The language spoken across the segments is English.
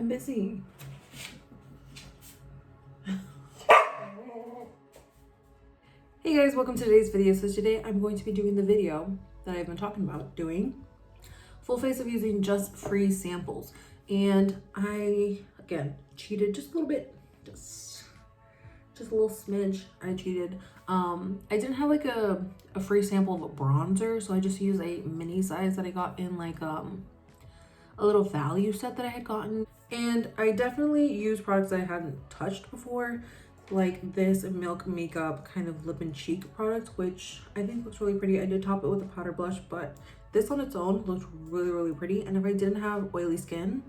I'm busy. Hey guys, welcome to today's video. So today I'm going to be doing the video that I've been talking about doing. Full face of using just free samples. And I, again, cheated just a little bit. Just a little smidge. I cheated. I didn't have like a free sample of a bronzer, so I just used a mini size that I got in like a little value set that I had gotten. And I definitely use products that I hadn't touched before, like this Milk Makeup kind of lip and cheek product, which I think looks really pretty. I did top it with a powder blush, but this on its own looked really pretty. And if I didn't have oily skin,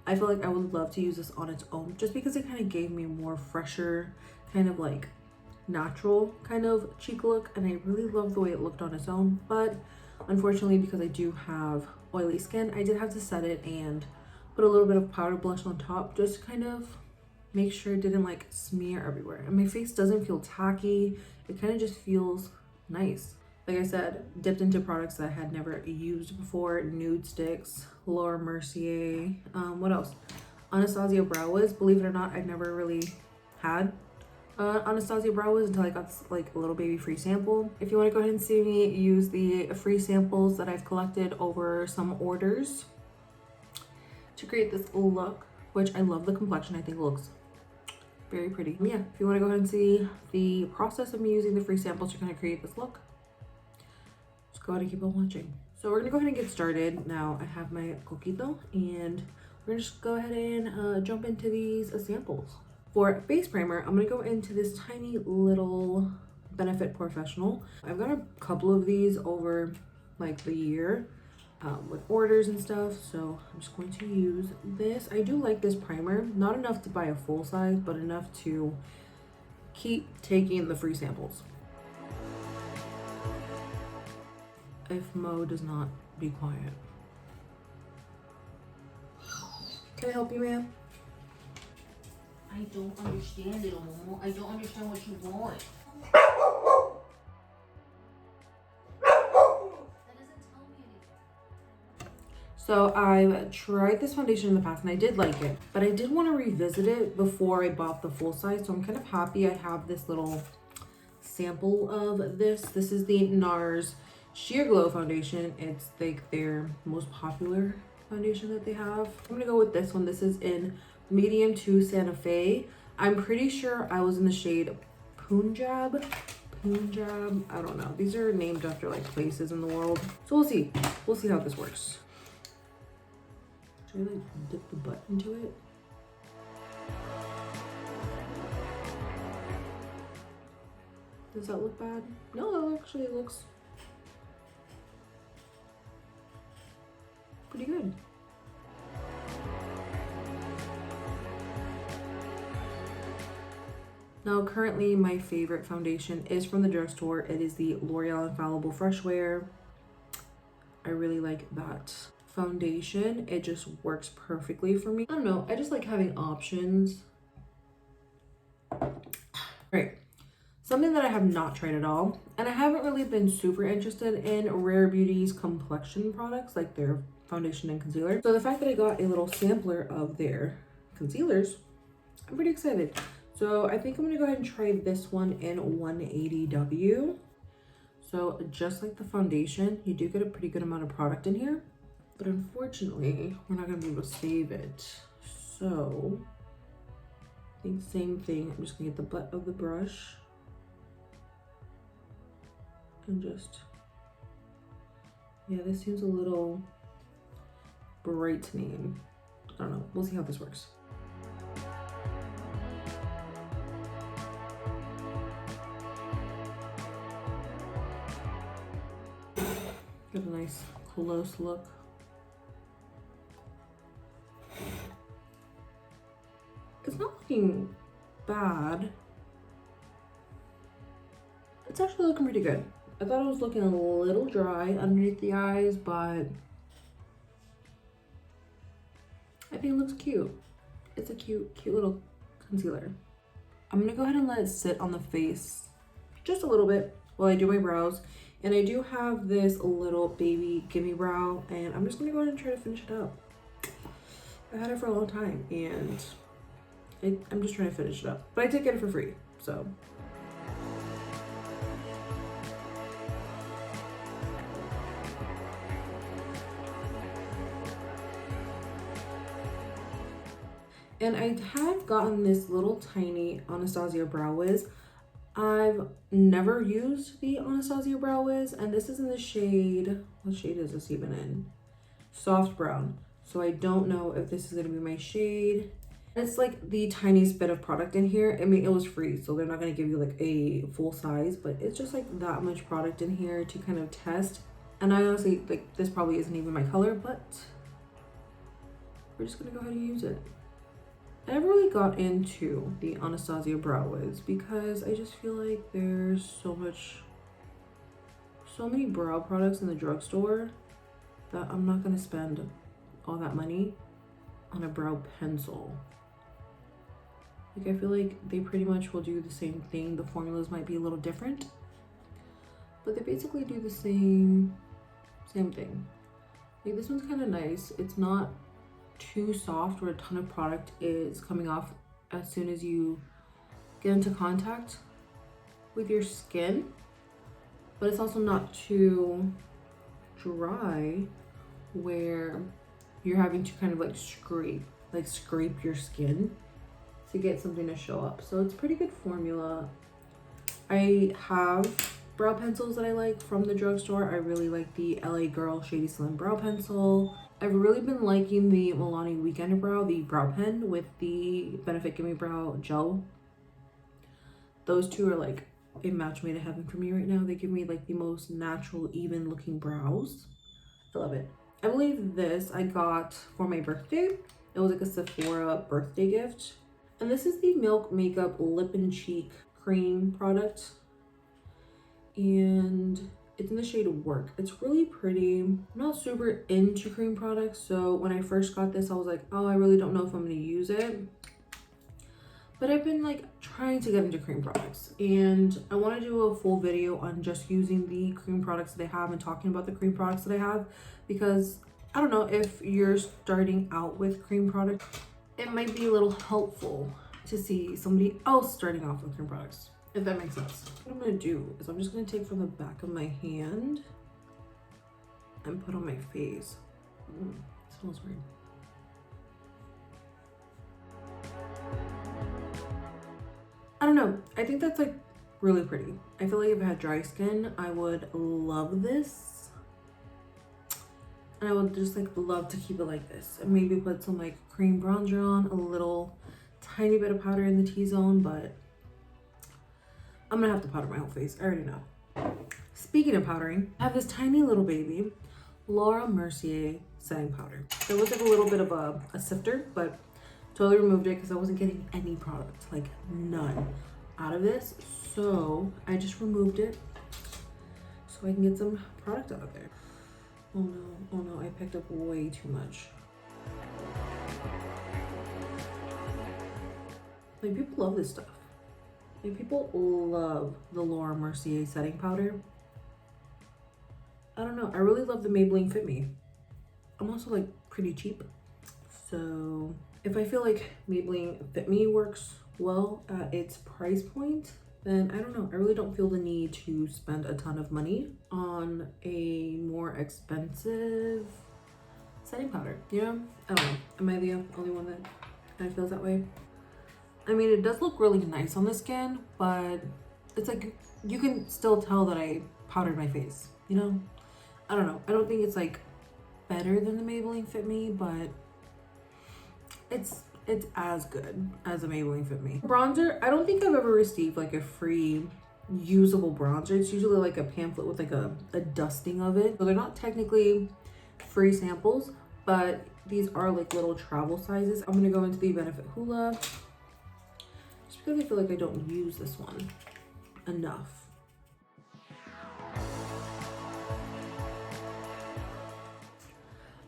I feel like I would love to use this on its own, just because it kind of gave me a more fresher, kind of like natural kind of cheek look, and I really love the way it looked on its own. But unfortunately, because I do have oily skin, I did have to set it and put a little bit of powder blush on top, just to kind of make sure it didn't like smear everywhere. And my face doesn't feel tacky, it kind of just feels nice. Like I said, dipped into products that I had never used before. Nude sticks, Laura Mercier, what else? Anastasia Brow Wiz. Believe it or not, I've never really had Anastasia Brow Wiz until I got this, like a little baby free sample. If you want to go ahead and see me use the free samples that I've collected over some orders to create this look, which I love the complexion, I think it looks very pretty. Yeah, if you want to go ahead and see the process of me using the free samples to kind of create this look, just go ahead and keep on watching. So we're gonna go ahead and get started. Now I have my coquito and we're gonna just go ahead and jump into these samples. For face primer, I'm gonna go into this tiny little Benefit Porefessional. I've got a couple of these over like the year with orders and stuff, so I'm just going to use this. I do like this primer, not enough to buy a full size, but enough to keep taking the free samples. If Mo does not be quiet. Can I help you, ma'am? I don't understand it, Momo. I don't understand what you want. So I've tried this foundation in the past and I did like it, but I did want to revisit it before I bought the full size. So I'm kind of happy I have this little sample of this. This is the Nars Sheer Glow foundation. It's like their most popular foundation that they have. I'm gonna go with this one. This is in medium to Santa Fe. I'm pretty sure I was in the shade Punjab, I don't know. These are named after like places in the world. So we'll see how this works. Should I like dip the butt into it? Does that look bad? No, that actually looks pretty good. Now, currently my favorite foundation is from the drugstore. It is the L'Oreal Infallible Fresh Wear. I really like that foundation. It just works perfectly for me. I don't know, I just like having options. Right, something that I have not tried at all, and I haven't really been super interested in Rare Beauty's complexion products, like their foundation and concealer. So the fact that I got a little sampler of their concealers, I'm pretty excited. So I think I'm gonna go ahead and try this one in 180W. So just like the foundation, you do get a pretty good amount of product in here, but unfortunately, we're not gonna be able to save it. So I think same thing. I'm just gonna get the butt of the brush and just, yeah, this seems a little brightening. I don't know, we'll see how this works. Get a nice close look. It's not looking bad. It's actually looking pretty good. I thought it was looking a little dry underneath the eyes, but I think it looks cute. It's a cute little concealer. I'm gonna go ahead and let it sit on the face just a little bit while I do my brows. And I do have this little baby gimme brow, and I'm just gonna go ahead and try to finish it up. I've had it for a long time, and I'm just trying to finish it up. But I did get it for free, so. And I have gotten this little tiny Anastasia Brow Wiz. I've never used the Anastasia Brow Wiz, and this is in the shade, what shade is this even in? Soft brown. So I don't know if this is gonna be my shade. It's like the tiniest bit of product in here. I mean, it was free, so they're not gonna give you like a full size, but it's just like that much product in here to kind of test. And I honestly, like, this probably isn't even my color, but we're just gonna go ahead and use it. I never really got into the Anastasia Brow Wiz because I just feel like there's so many brow products in the drugstore that I'm not gonna spend all that money on a brow pencil. Like, I feel like they pretty much will do the same thing. The formulas might be a little different, but they basically do the same thing. Like, this one's kind of nice. It's not too soft where a ton of product is coming off as soon as you get into contact with your skin, but it's also not too dry where you're having to kind of like scrape your skin to get something to show up. So it's pretty good formula. I have brow pencils that I like from the drugstore. I really like the LA Girl Shady Slim brow pencil. I've really been liking the Milani Weekend Brow, the brow pen with the Benefit Gimme Brow gel. Those two are like a match made in heaven for me right now. They give me like the most natural, even looking brows. I love it. I believe this I got for my birthday. It was like a Sephora birthday gift. And this is the Milk Makeup Lip and Cheek Cream product. And it's in the shade Work. It's really pretty. I'm not super into cream products, so when I first got this, I was like, oh, I really don't know if I'm gonna use it. But I've been like trying to get into cream products, and I want to do a full video on just using the cream products that I have and talking about the cream products that I have, because I don't know, if you're starting out with cream products, it might be a little helpful to see somebody else starting off with cream products, if that makes sense. What I'm gonna do is I'm just gonna take from the back of my hand and put on my face. It smells weird. I don't know. I think that's like really pretty. I feel like if I had dry skin, I would love this. And I would just like love to keep it like this. And maybe put some like cream bronzer on, a little tiny bit of powder in the T-zone, but I'm gonna have to powder my whole face. I already know. Speaking of powdering, I have this tiny little baby, Laura Mercier setting powder. There was like a little bit of a sifter, but totally removed it because I wasn't getting any product, like none out of this. So I just removed it so I can get some product out of there. Oh no, I picked up way too much. Like, people love this stuff. Like, people love the Laura Mercier setting powder. I don't know, I really love the Maybelline Fit Me. I'm also like pretty cheap, so if I feel like Maybelline Fit Me works well at its price point, then I don't know. I really don't feel the need to spend a ton of money on a more expensive setting powder. You know? I don't know. Am I the only one that kind of feels that way? I mean, it does look really nice on the skin, but it's like you can still tell that I powdered my face, you know? I don't know. I don't think it's like better than the Maybelline Fit Me, but it's as good as a Maybelline Fit Me. Bronzer, I don't think I've ever received like a free usable bronzer. It's usually like a pamphlet with like a dusting of it. So they're not technically free samples, but these are like little travel sizes. I'm gonna go into the Benefit Hoola just because I feel like I don't use this one enough.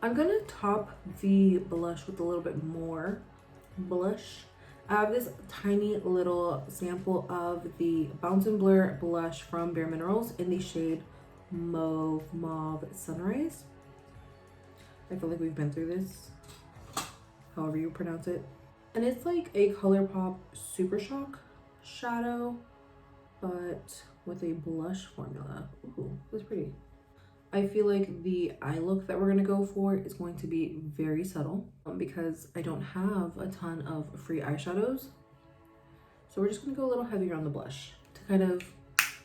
I'm gonna top the blush with a little bit more blush. I have this tiny little sample of the Bounce and Blur blush from Bare Minerals in the shade Mauve Sunrise. I feel like we've been through this however you pronounce it. And it's like a ColourPop Super Shock shadow, but with a blush formula. Ooh, that's pretty. I feel like the eye look that we're gonna go for is going to be very subtle because I don't have a ton of free eyeshadows. So we're just gonna go a little heavier on the blush to kind of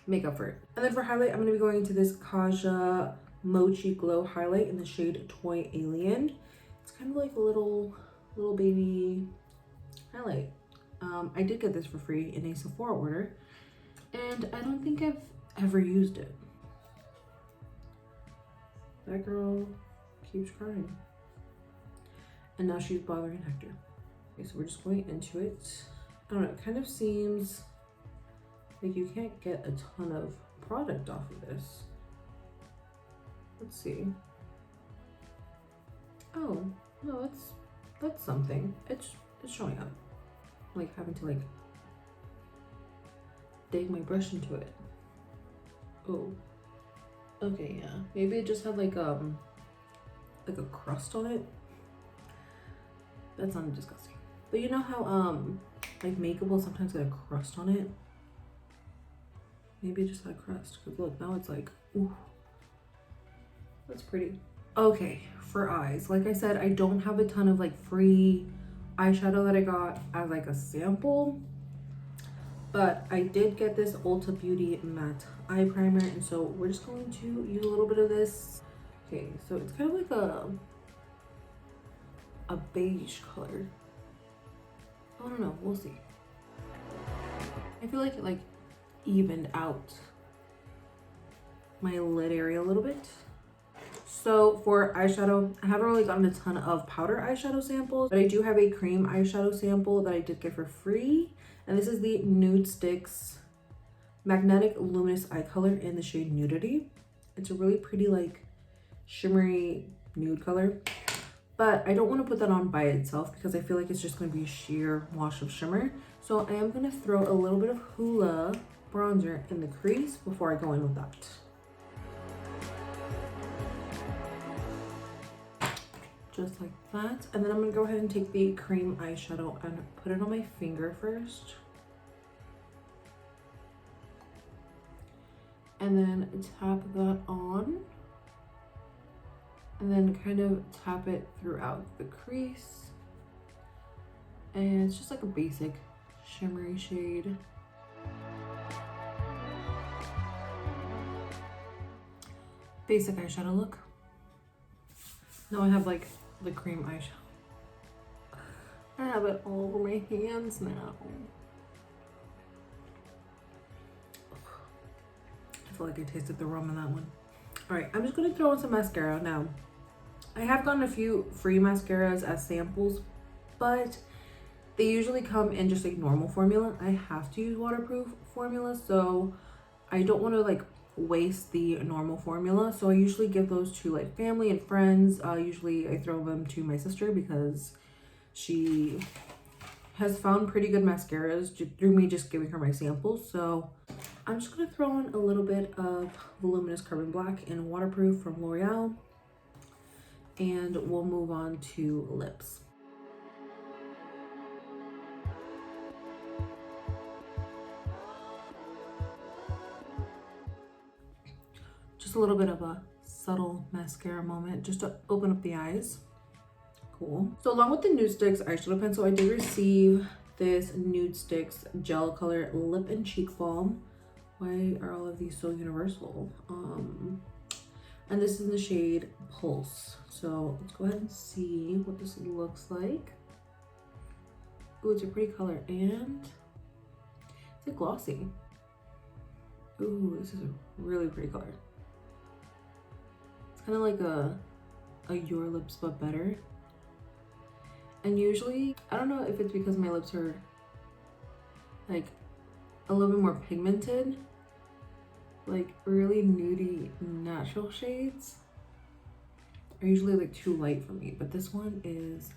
make up for it. And then for highlight, I'm gonna be going to this Kaja Mochi Glow highlight in the shade Toy Alien. It's kind of like a little baby highlight. I did get this for free in a Sephora order, and I don't think I've ever used it. That girl keeps crying. And now she's bothering Hector. Okay, so we're just going into it. I don't know, it kind of seems like you can't get a ton of product off of this. Let's see. Oh, no, that's something. It's showing up. I'm like having to like dig my brush into it. Oh. Okay, yeah. Maybe it just had like a crust on it. That sounded disgusting. But you know how like makeup will sometimes get a crust on it? Maybe it just had a crust. Cause look, now it's like, ooh. That's pretty. Okay, for eyes. Like I said, I don't have a ton of like free eyeshadow that I got as like a sample. But I did get this Ulta Beauty matte eye primer, and so we're just going to use a little bit of this. Okay, so it's kind of like a beige color. I don't know, we'll see. I feel like it like evened out my lid area a little bit. So for eyeshadow, I haven't really gotten a ton of powder eyeshadow samples, but I do have a cream eyeshadow sample that I did get for free. And this is the Nude Sticks Magnetic Luminous Eye Color in the shade Nudity. It's a really pretty like shimmery nude color, but I don't want to put that on by itself because I feel like it's just going to be a sheer wash of shimmer. So I am going to throw a little bit of Hoola bronzer in the crease before I go in with that. Just like that. And then I'm gonna go ahead and take the cream eyeshadow and put it on my finger first. And then tap that on. And then kind of tap it throughout the crease. And it's just like a basic shimmery shade. Basic eyeshadow look. Now I have like the cream eyeshadow. I have it all over my hands now. I feel like I tasted the rum in that one. All right, I'm just gonna throw in some mascara now. I have gotten a few free mascaras as samples, but they usually come in just like normal formula. I have to use waterproof formula, so I don't want to like waste the normal formula, so I usually give those to like family and friends. Usually I throw them to my sister because she has found pretty good mascaras through me just giving her my samples. So I'm just gonna throw in a little bit of Voluminous Carbon Black in Waterproof from L'Oreal, and we'll move on to lips. Just a little bit of a subtle mascara moment just to open up the eyes. Cool. So along with the Nude Sticks eyeshadow pencil, I did receive this Nude Sticks Gel Color Lip and Cheek Balm. Why are all of these so universal? And this is in the shade Pulse. So let's go ahead and see what this looks like. Ooh, it's a pretty color, and it's like glossy. Ooh, this is a really pretty color. Kind of like a Your Lips but better. And usually, I don't know if it's because my lips are like a little bit more pigmented, like really nudie natural shades are usually like too light for me, but this one is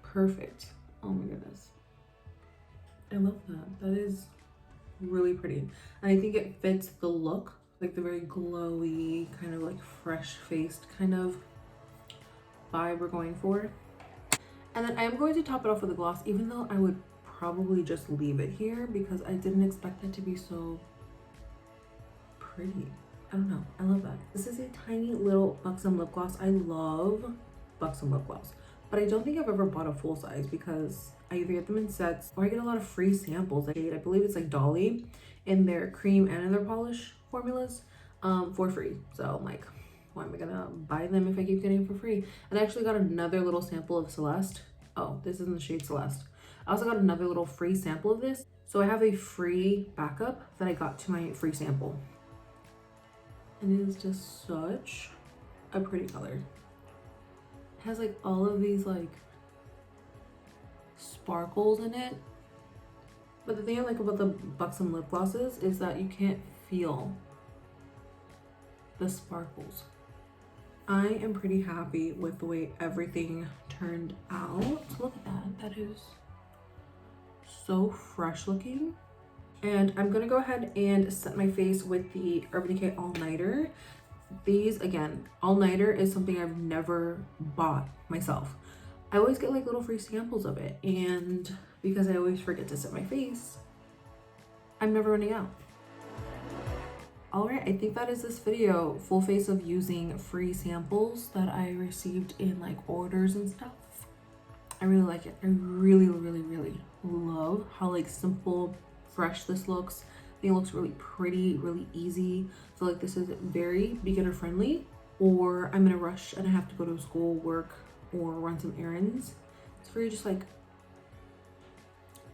perfect. Oh my goodness, I love that. That is really pretty, and I think it fits the look, like the very glowy kind of like fresh faced kind of vibe we're going for. And then I am going to top it off with a gloss, even though I would probably just leave it here because I didn't expect it to be so pretty. I don't know. I love that. This is a tiny little Buxom lip gloss. I love Buxom lip gloss, but I don't think I've ever bought a full size because I either get them in sets or I get a lot of free samples. I believe it's like Dolly in their cream and in their polish formulas for free. So I'm like, why am I gonna buy them if I keep getting them for free? And I actually got another little sample of Celeste. Oh, this is in the shade Celeste. I also got another little free sample of this. So I have a free backup that I got to my free sample. And it is just such a pretty color. It has like all of these like sparkles in it. But the thing I like about the Buxom lip glosses is that you can't feel the sparkles. I am pretty happy with the way everything turned out. Look at that. That is so fresh looking. And I'm gonna go ahead and set my face with the Urban Decay All Nighter. These, again, All Nighter is something I've never bought myself. I always get like little free samples of it, and because I always forget to set my face, I'm never running out. All right, I think that is this video. Full face of using free samples that I received in like orders and stuff. I really like it. I really, really, really love how like simple, fresh this looks. I think it looks really pretty, really easy. I feel like this is very beginner friendly, or I'm in a rush and I have to go to school, work, or run some errands. It's very just like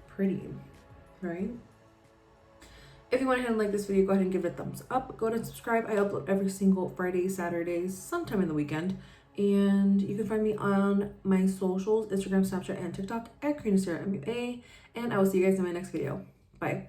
pretty, right? If you went ahead and like this video, go ahead and give it a thumbs up. Go ahead and subscribe. I upload every single Friday, Saturdays, sometime in the weekend. And you can find me on my socials, Instagram, Snapchat, and TikTok at Corina MUA. And I will see you guys in my next video. Bye.